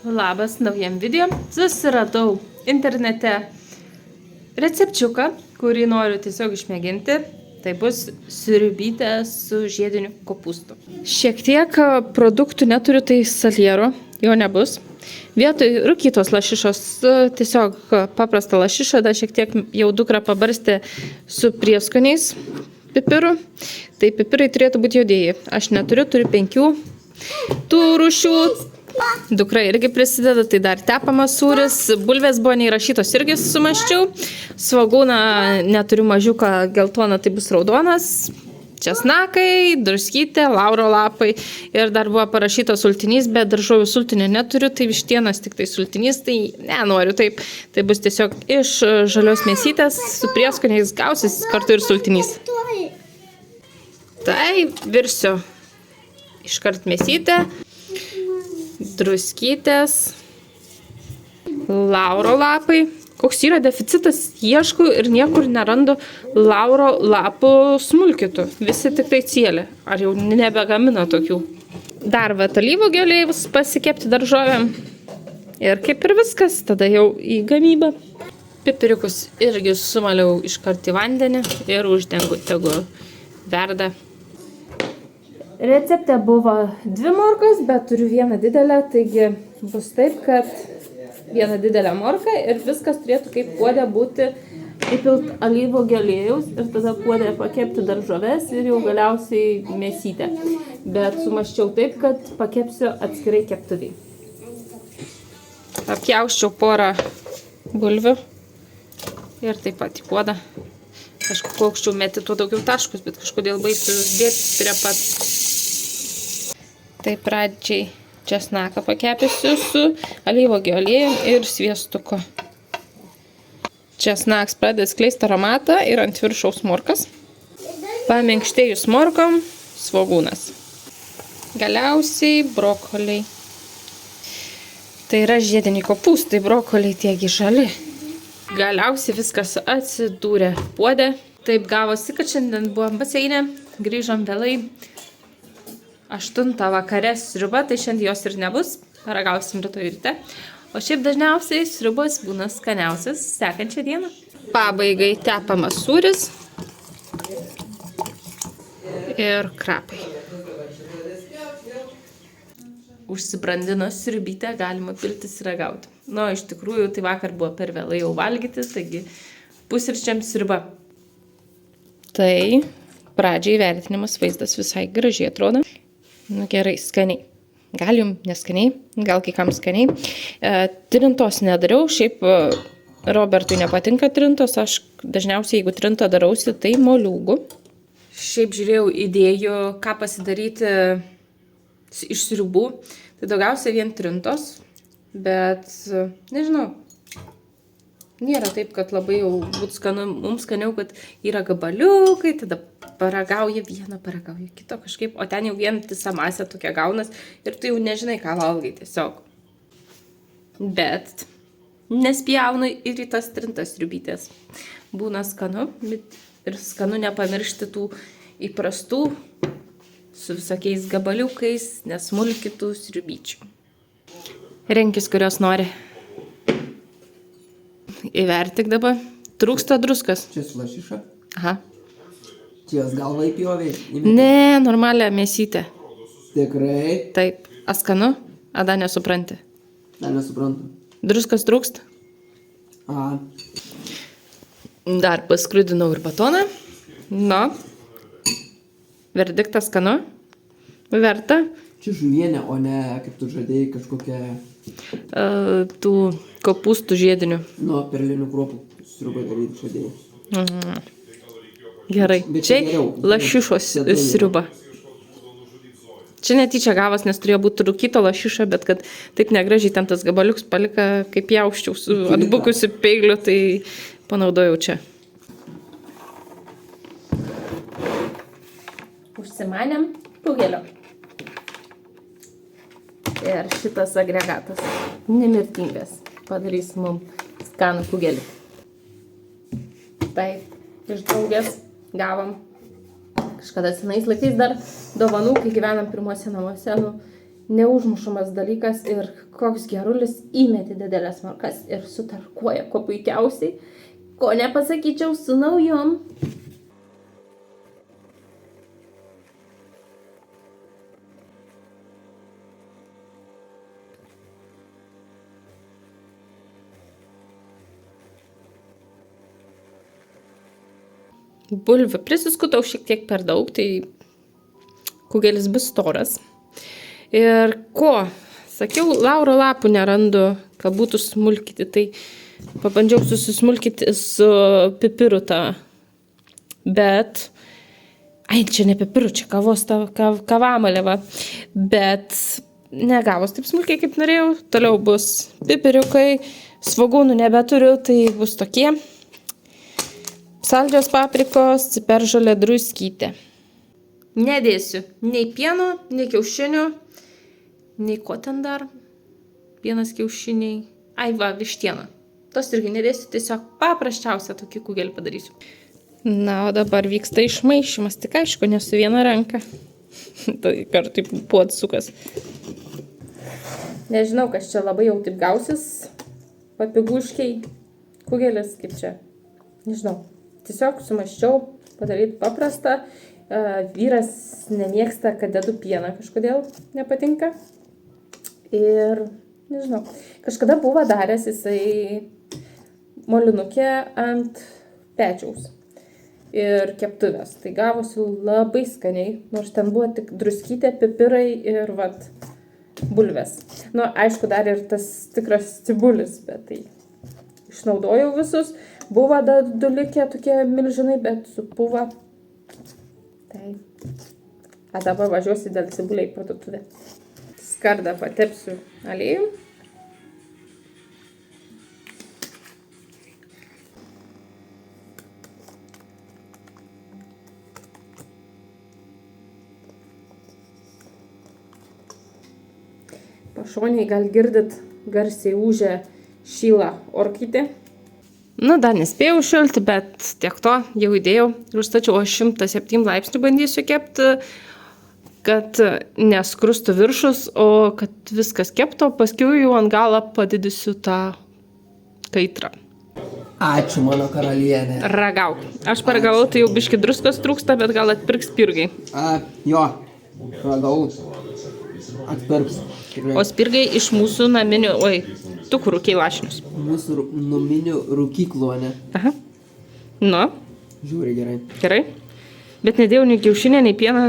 Labas naujam video. Susiradau internete recepčiuką, kurį noriu tiesiog išmėginti. Tai bus sriubytė su žiediniu kopūstu. Šiek tiek produktų neturiu, tai saliero, jo nebus. Vietoj rūkytos lašišos tiesiog paprastą lašišą, dar šiek tiek jau dukra pabarstė su prieskoniais pipirų. Tai pipirai turėtų būti juodieji. Aš neturiu, turiu 5 tų rūšių. Dukra irgi prisideda, tai dar tepamas sūris, bulvės buvo neįrašytos irgi sumaščiau, svogūną neturiu mažiuką geltoną, tai bus raudonas, česnakai, druskytė, lauro lapai ir dar buvo parašytas sultinys, bet daržovių sultinio neturiu, tai vištienos tik tai sultinys, tai nenoriu taip, tai bus tiesiog iš žalios mėsytės, su prieskoniais gausis kartu ir sultinys. Tai virsiu iškart mėsytę. Druskytės, lauro lapai. Koks yra deficitas, ieškau ir niekur nerandu lauro lapų smulkitų. Visi tik tai cielė. Ar jau nebegamina tokių. Dar alyvuogių aliejus pasikepti daržovėm. Ir kaip ir viskas, tada jau į gamybą. Pipiriukus irgi sumaliau iškart į vandenį ir uždengu, tegu verda. Recepte buvo 2 morkos, bet turiu vieną didelę, taigi bus taip, kad vieną didelę morką ir viskas turėtų kaip puodė būti įpilt alyvuogių aliejaus ir tada puodė pakepti daržoves ir jau galiausiai mėsytę. Bet sumaščiau taip, kad pakepsiu atskirai keptuvį. Apjausčiau porą bulvių ir taip pat į puodą. Kažkaip aukščiau meti, tuo daugiau taškus, bet kažkodėl baisu dėti prie pat. Tai pradžiai česnaką pakepėsiu su alyvuogių aliejum ir sviestuku. Česnaks pradeda skleisti aromatą ir ant viršaus morkas. Paminkštėjus morkom svogūnas. Galiausiai brokoliai. Tai yra žiediniai kopūstai, brokoliai tiegi žali. Galiausiai viskas atsidūrė puodė. Taip gavosi, kad šiandien buvom baseine, grįžom vėlai. 8 vakare sriuba, tai šiandien jos ir nebus, ragausim rytoj ryte. O šiaip dažniausiai sriubos būna skaniausias sekančią dieną. Pabaigai tepamas sūris ir krapai. Užsibrandino sriubytę, galima piltis ir ragauti. Nu, iš tikrųjų, tai vakar buvo per vėlai jau valgyti, taigi pusryčiams sriuba. Tai pradžiai vertinimas vaizdas visai gražiai atrodo. Nu gerai, skaniai. Gal jums neskaniai, gal kai kam skaniai. Trintos nedariau, šiaip Robertui nepatinka trintos, aš dažniausiai, jeigu trintą darausi, tai moliūgų. Šiaip žiūrėjau idėjų, ką pasidaryti iš sriubų, tai daugiausiai vien trintos, bet nežinau, nėra taip, kad labai jau būtų skanu, mums skaniau, kad yra gabaliukai, tada paragauja vieną, paragauja kito kažkaip, o ten jau vientisa masė tokia gaunas ir tu jau nežinai, ką valgai tiesiog. Bet nespjaunu ir į tas trintas sriubytės. Būna skanu, bet ir skanu nepamiršti tų įprastų su visokiais gabaliukais, nesmulkitų sriubyčių. Rinkis, kurios nori. Įvertik dabar. Trūksta druskas. Čia su lašiša? Aha. Čia jos galva įpjovė? Ne, normalią mėsytę. Tikrai? Taip. A skanu? A dar nesupranti? Dar nesuprantu. Druskas trūksta? Aha. Dar paskrudinau ir batoną. Nu. Verdiktas skanu? Verta? Čia žuvienė, o ne, kaip tu žadėjai, kažkokia... Tų kopūstų žiedinių. Nuo perlinių kruopų sriubai daryti žadėjai. Gerai. Čia lašišos sriuba. Čia netyčia gavas, nes turėjo būti rūkyto lašiša, bet kad taip negražiai ten tas gabaliuks palika, kaip jausčiau su atbukusiu peiliu, tai panaudojau čia. Užsimanėm kugelio. Ir šitas agregatas nemirtingas padarys mums skanų kugelį. Taip, iš draugės gavom kažkada senais laikais dar dovanų, kai gyvenam pirmuose namuose, neužmušamas dalykas ir koks gerulis įmeti didelės morkas ir sutarkuoja kuo puikiausiai, ko nepasakyčiau su naujom. Bulvių prisiskutau šiek tiek per daug, tai kugelis bus storas. Ir ko? Sakiau, lauro lapų nerandu, kad būtų smulkyti, tai pabandžiau susismulkyti su pipiru tą. Bet, čia ne pipiru, čia kavamalė, va. Bet negavos taip smulkiai, kaip norėjau. Toliau bus pipiriukai, svogūnų nebeturiu, tai bus tokie. Saldžios paprikos, ciperžolė, druskytė. Nedėsiu nei pieno, nei kiaušinių, nei ko ten dar. Pienas, kiaušiniai. Vištiena. Tos irgi nedėsiu, tiesiog paprasčiausia tokį kugelį padarysiu. Na, o dabar vyksta išmaišymas, tik aišku, ne su viena ranka. Tai kartu puodsukas. Nežinau, kas čia labai jau taip gausis. Papiguškiai. Kugelis, kaip čia. Nežinau. Tiesiog sumaščiau padaryti paprastą. Vyras nemėgsta, kad dedu pieną kažkodėl nepatinka. Ir nežinau. Kažkada buvo daręs jisai molinukė ant pečiaus. Ir keptuvės. Tai gavosi labai skaniai. Nors ten buvo tik druskytė, pipirai ir bulvės. Aišku, dar ir tas tikras cibulis, bet tai išnaudojau visus. Buvo du likę tokie milžinai, bet supuva. Tai. Dabar važiuosi dėl cibuliai parduotuvę. Skardą patepsiu aliejum. Pašoniai gal girdit garsiai ūžia šyla orkytė. Dar nespėjau šilti, bet tiek to jau įdėjau. Užstačiau 107 laipsnių bandysiu kepti, kad neskrustų viršus, o kad viskas kepto, paskui jau ant galą padidisiu tą kaitrą. Ačiū, mano karalienė. Ragauk. Aš paragavau, tai jau biški druskos trūksta, bet gal atpirks spirgai. Jo, ragavau. Atpirks. O spirgai iš mūsų naminių, tukų rūkiai lašinius. Mūsų naminių rūkyklų, ne? Aha. Žiūri gerai. Gerai. Bet nedėjau nei kiaušinę, nei pieną.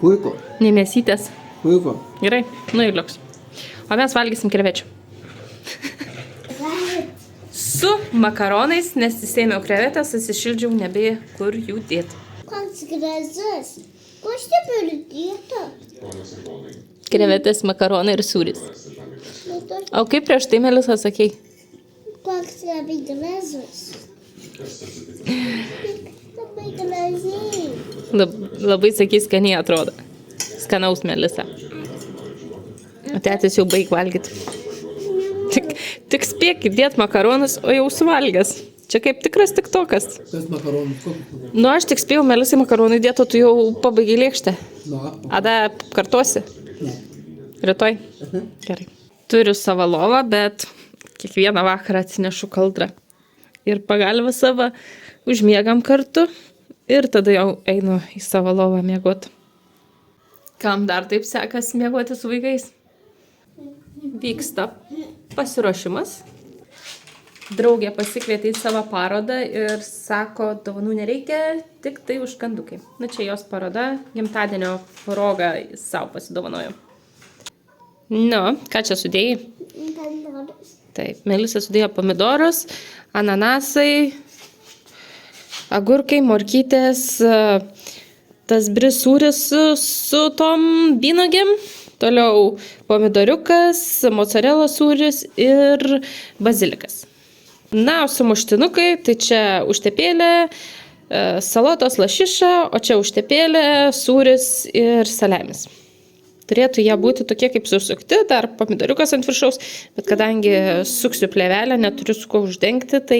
Puiku. Nei mėsytės. Puiku. Gerai, ir liuks. O mes valgysim krevečių. Su makaronais, nes įsėmiau krevetės, atsišildžiau, nebėja kur jų dėti. Koks gražus. Ko stipriu dėta? Krevetės, makaronai ir sūris. O kaip prieš tai, Melisa, sakei? Koks labai gražus. Labai gražiai. Labai, sakys, skaniai atrodo. Skanaus, Melisa. O tėtis jau baig valgyti. Tik spėk įdėt makaronus, o jau suvalgęs. Čia kaip tikras tiktokas. Kas makaronus? Aš tik spėjau Melisai makaronai dėto, tu jau pabaigai lėkštę. Ada kartosi? Ne. Rytoj? Gerai. Turiu savo lovą, bet kiekvieną vakarą atsinešu kaldrą. Ir pagalvę savo užmiegam kartu ir tada jau einu į savo lovą miegoti. Kam dar taip sekas miegoti su vaikais? Vyksta pasiruošimas. Draugė pasikvietė į savo parodą ir sako, dovanų nereikia, tik tai užkandukai. Čia jos paroda, gimtadienio proga savo pasidovanojo. Ką čia sudėjai? Pomidorus. Taip, Melisa sudėjo pomidorus, ananasai, agurkai, morkytės, tas brisūris su tom vynogėm, toliau pomidoriukas, mozzarella sūris ir bazilikas. O sumuštinukai, tai čia užtepėlė, salotos lašiša, o čia užtepėlė, sūris ir saliamis. Turėtų jie būti tokie kaip susukti, dar pomidoriukas ant viršaus, bet kadangi suksiu plėvelę, neturiu su ko uždengti, tai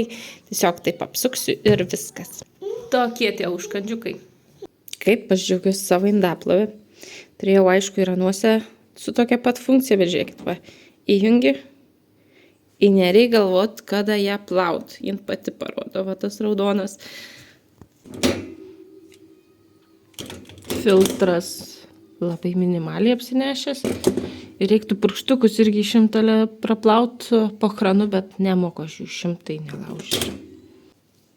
tiesiog taip apsuksiu ir viskas. Tokie tie užkandžiukai. Kaip aš džiaugiuosi savo indaplovę. Turėjau, aišku, ir anuose su tokia pat funkcija, bet žiūrėkit, va, įjungi. Ir nereikia galvot, kada ją plaut. Jin pati parodo, va tas raudonas filtras labai minimaliai apsinešęs. Ir reiktų pirštukus irgi šimtalę praplaut po kranu, bet nemoku aš jų šimtai nelaužyti.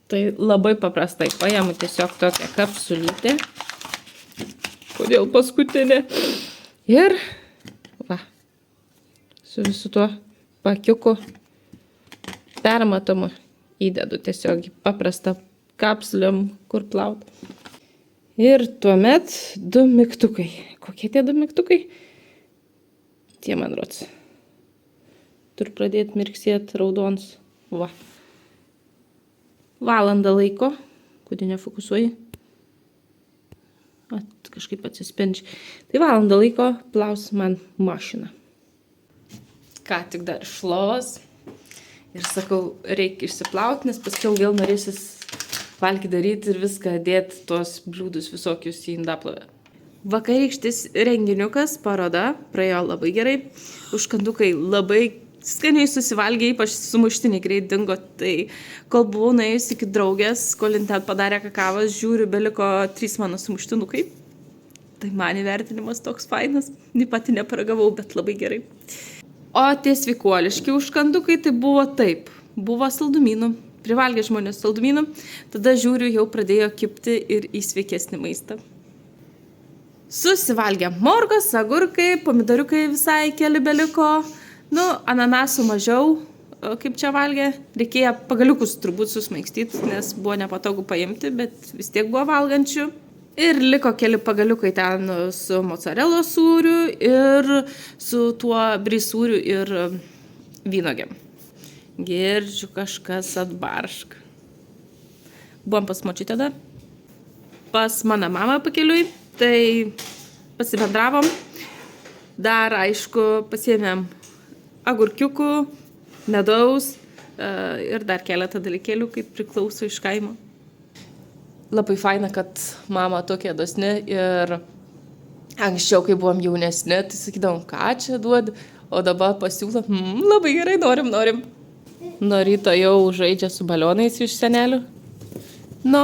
Tai labai paprastai paimu tiesiog tokią kapsulytę. Kodėl paskutinė? Ir va, su visu tuo pakiuku permatomu įdedu tiesiog į paprastą kapsulėm, kur plaut. Ir tuomet 2 mygtukai. Kokie tie 2 mygtukai? Tie man rods. Turiu pradėti mirksėti raudons. Va. Valandą laiko. Kodėl nefokusuoji? Kažkaip atsispindžiai. Tai valandą laiko plaus man mašina. Ką tik dar iš lovos. Ir sakau, reikia išsiplauti, nes paskiau vėl norėsis valgį daryti ir viską dėti tuos bliūdus visokius į indaplovę. Vakarykštis renginiukas, paroda, praėjo labai gerai. Užkandukai labai skaniai susivalgė, ypač sumuštiniai greit dingo. Tai kol buvau nuėjus iki draugės, kol jin ten padarė kakavas, žiūriu, beliko 3 mano sumuštinukai. Tai man įvertinimas toks fainas. Ni pati neparagavau, bet labai gerai. O tie sveikuoliški užkandukai tai buvo taip. Buvo saldumynų. Privalgė žmonės saldumynų. Tada žiūriu, jau pradėjo kipti ir į sveikesnį maistą. Susivalgė morkos, agurkai, pomidoriukai visai keli beliko. Nu, ananasų mažiau, kaip čia valgė. Reikėjo pagaliukus turbūt susmaikstyti, nes buvo nepatogu paimti, bet vis tiek buvo valgančių. Ir liko keli pagaliukai ten su mocarelos sūriu ir su tuo brisūriu ir vynuogėm. Girdžiu, kažkas atbaršk. Buvom pas močiutę dar. Pas mano mamą pakeliui, tai pasibendravom. Dar, aišku, pasiėmėm agurkiukų, medaus ir dar keletą dalykėlių, kaip priklauso iš kaimo. Labai faina, kad mama tokia dosni ir anksčiau, kai buvom jaunesni, tai sakydavom, ką čia duodi, o dabar pasiūlom, labai gerai, norim. Nuo ryto jau žaidžia su balionais iš senelių. Nu.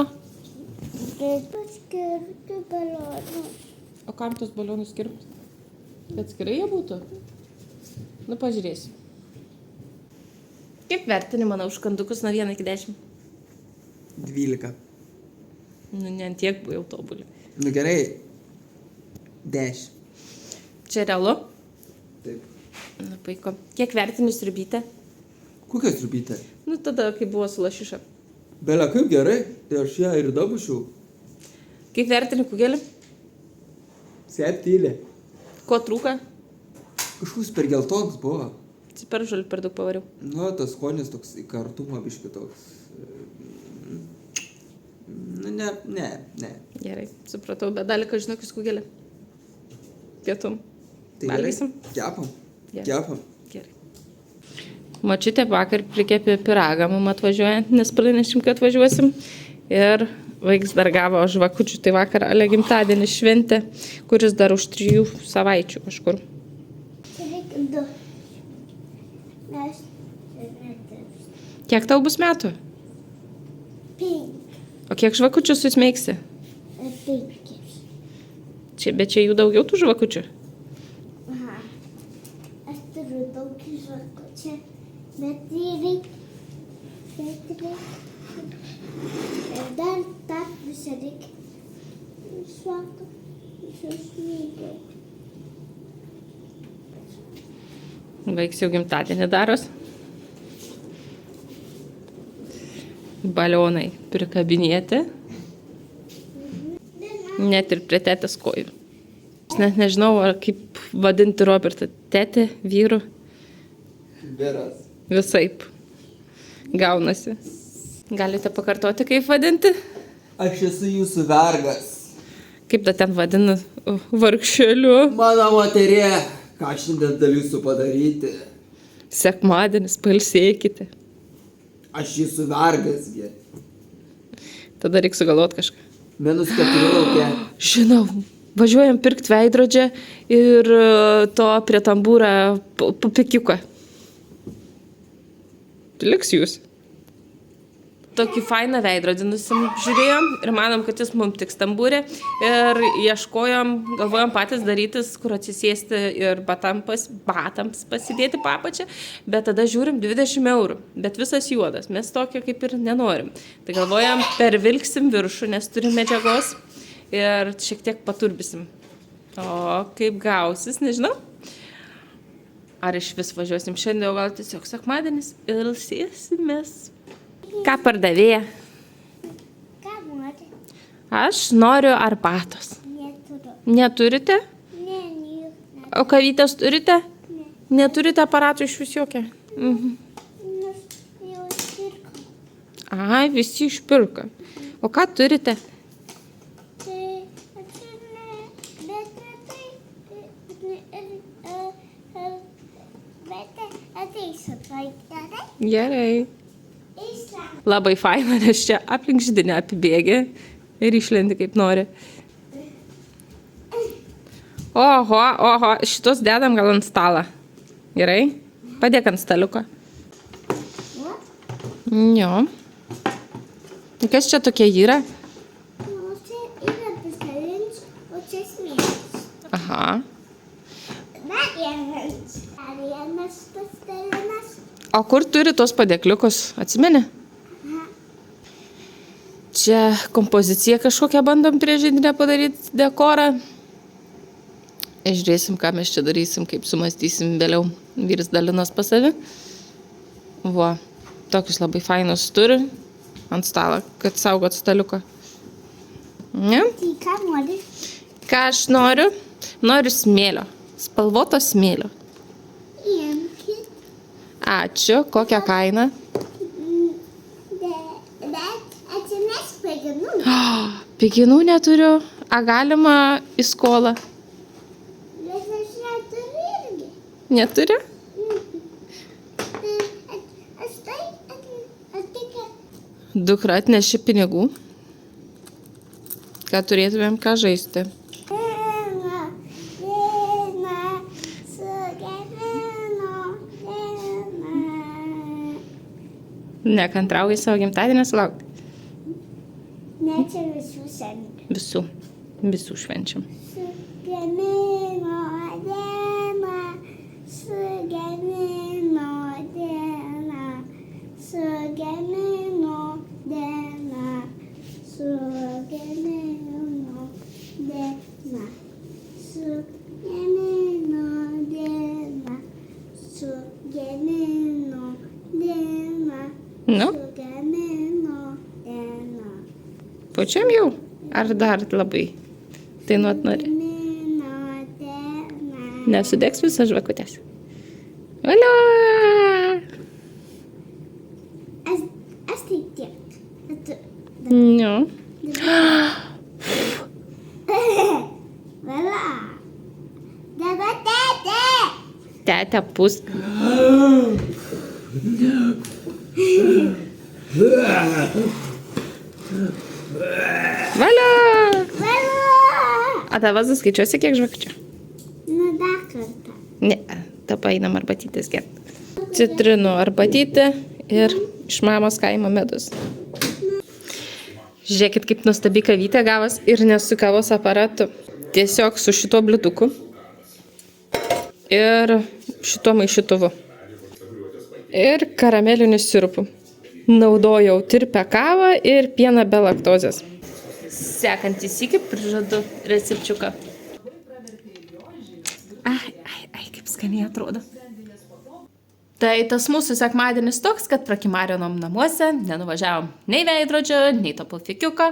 Paskirti balionų. O kam tos balionus skirtus? Atskirai jie būtų? Nu, pažiūrėsiu. Kaip vertini mano užkandukus nuo 1 iki 10? 12. Nu, ne tiek jau tobuli. Nu gerai. 10. Čia realu? Taip. Nu, paiko. Kiek vertini sriubytę? Kokia sriubytė? Nu, tada, kai buvo su lašiša. Bele, kaip gerai. Tai aš ją ir dabušiau. Kaip vertini kugelį? 7. Ko trūka? Kažkoks per geltoks buvo. Per žalį per daug pavariau. Nu, tas skonis toks į kartumą biški toks. Nu, ne. Gerai, supratau, bet dalį, kad žinokis kugelį. Pietum. Tai valgysim? Kepam. Gerai. Kepam. Gerai. Močiutė vakar prikepė piragą mum atvažiuojant, nes pranešim, kad atvažiuosim. Ir vaiks dar gavo žvakučių, tai vakar Ale gimtadienį šventė, kuris dar už 3 savaičių kažkur. Čia reikia 2. Mes netėps. Kiek tau bus metų? 5. O kiek žvakučių susmeigsi? 5. Bet čia jų daugiau tų žvakučių? Aha. Aš turiu daug žvakučių, bet reikia. Ir dar tak visą reikia. Žvaku. Susmygiau. Vaiks jau gimtadienį daros. Balionai prikabinėti. Net ir prie tetės kojų. Aš net nežinau, ar kaip vadinti Robertą. Tetė, vyru. Veras. Visaip. Gaunasi. Galite pakartoti, kaip vadinti? Aš esu jūsų vergas. Kaip da ten vadina? Vargšeliu. Mano moterė, ką šiandien galiu jūsų padaryti? Sekmadienis, pailsėkite. Aš jūsų vergas, gi. Tada reikia sugalvoti kažką. -14. Žinau, važiuojam pirkti veidrodžią ir to prie tambūrą papikiuką. Liks jūs. Tokį fainą veidrodį nusižiūrėjom ir manom, kad jis mums tiks tambūrė. Ir ieškojom, galvojom patys darytis, kur atsisėsti ir batams pasidėti papačią. Bet tada žiūrim 20 eurų, bet visas juodas. Mes tokio kaip ir nenorim. Tai galvojam, pervilksim viršų, nes turim medžiagos ir šiek tiek paturbisim. O kaip gausis, nežinau. Ar iš vis važiuosim šiandien, o gal tiesiog sekmadienis ir ilsėsimės. Ką pardavėja? Ką nori? Aš noriu arbatos. Neturiu. Neturite? Ne, nieko. O kavytės turite? Ne. Neturite aparatų iš vis jokio? Mhm. Nors jau pirko. Ai, visi išpirko. O ką turite? Tai atsimė, bet ne tai. Bet ateisiu tai gerai. Gerai. Eisiu. Labai faina, nes čia aplink židinę apibėgi ir išlendi kaip nori. Oho, šitos dedam gal ant stalą. Gerai? Padėk ant staliuko. Jo. Kas čia tokie yra? O čia yra pastalinys, o čia smėlis. Aha. Dar vienas pastalinas. O kur turi tos padėkliukus? Atsimeni? Čia kompoziciją kažkokią bandom prie židinę padaryti, dekorą. Žiūrėsim, ką mes čia darysim, kaip sumastysim vėliau. Vyras dalinos pas savi. Va, tokius labai fainus turi ant stalo, kad saugot staliuką. Ne? Tai ką nori? Ką aš noriu? Noriu smėlio. Spalvoto smėlio. Imkit. Ačiū. Kokią kainą? Bet atsimes paginų. Piginų neturiu. A galima į skolą? Bet aš neturiu irgi. Neturiu? Aš tai attikė. Dukra atnešė pinigų. Ką turėtumėm ką žaisti. Nekantrauji savo gimtadienį sulaukti? Ne, čia visų šiandien. Visų švenčiam. Su gimimo diena, su gimimo diena, su gimimo diena, su gimimo diena, su gimimo diena, su gimimo diena. Nu, Su gimimo diena. pačiam jau? Ar dar labai? Tai nuot nori. Gimimo diena. Nesudegs visas žvakutės. Alio! Aš tai tiek. Nu. Vala. Dabar tėtė. Tetė pus. Valio! Vala. A tavas suskaičiuosi kiek žvakučių? Nu, dar kartą. Ne, dabar einam arbatytės gerti. Citrinų arbatytė ir iš mamos kaimo medus. Žiūrėkit, kaip nuostabi kavytė gavas ir ne su kavos aparatu. Tiesiog su šituo bliutuku ir šituo maišytuvu. Ir karameliniu sirupu. Naudojau tirpią kavą ir pieną be laktozės. Sekantį sykį prižadu recepčiuką. Ai, kaip skaniai atrodo. Tai tas mūsų sekmadienis toks, kad prakimarinom namuose, nenuvažiavom nei veidrodžio, nei to pulfikiuko,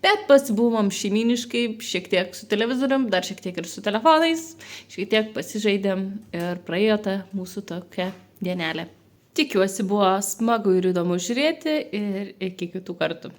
bet pasibuvom šeiminiškai, šiek tiek su televizorium, dar šiek tiek ir su telefonais, šiek tiek pasižaidėm ir praėjo ta mūsų tokia dienelė. Tikiuosi buvo smagu ir įdomu žiūrėti ir iki kitų kartų.